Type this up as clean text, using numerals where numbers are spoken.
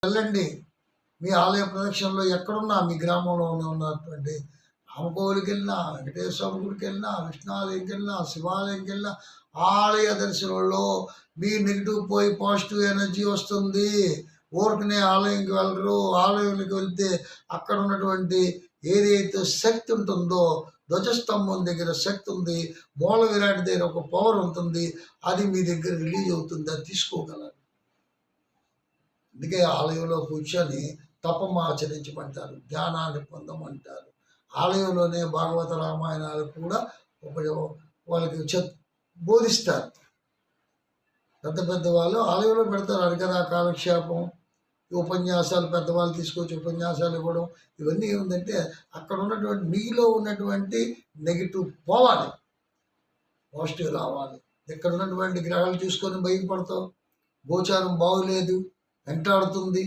వెళ్ళండి. మీ ఆలయ ప్రదక్షిణలో ఎక్కడున్నా మీ గ్రామంలోనే ఉన్నటువంటి రామకోవిలికెళ్ళినా, వెంకటేశ్వర స్వామి గుడికెళ్ళినా, విష్ణాలయంకెళ్ళినా, శివాలయంకెళ్ళినా ఆలయ దర్శనంలో మీ నెగిటివ్ పోయి పాజిటివ్ ఎనర్జీ వస్తుంది. ఊరికనే ఆలయంకి వెళ్ళరు. ఆలయంకి వెళ్తే అక్కడ ఉన్నటువంటి ఏదైతే శక్తి ఉంటుందో, ధ్వజస్తంభం దగ్గర శక్తి ఉంది, మూల విరాట్ దగ్గర ఒక పవర్ ఉంటుంది. అది మీ దగ్గర రిలీజ్ అవుతుంది. అది తీసుకోగలరు. అందుకే ఆలయంలో కూర్చొని తపం ఆచరించమంటారు, ధ్యానాన్ని పొందమంటారు. ఆలయంలోనే భాగవత రామాయణాలు కూడా వాళ్ళకి బోధిస్తారు. పెద్ద పెద్ద వాళ్ళు ఆలయంలో పెడతారు. హరికథా కాలక్షేపం, ఉపన్యాసాలు, పెద్దవాళ్ళు తీసుకొచ్చి ఉపన్యాసాలు ఇవ్వడం. ఇవన్నీ ఏముందంటే అక్కడ ఉన్నటువంటి మీలో ఉన్నటువంటి నెగిటివ్ పోవాలి, పాజిటివ్ రావాలి. ఇక్కడ ఉన్నటువంటి గ్రహాలు చూసుకొని భయపడతావు. గోచారం బాగులేదు, వెంటాడుతుంది,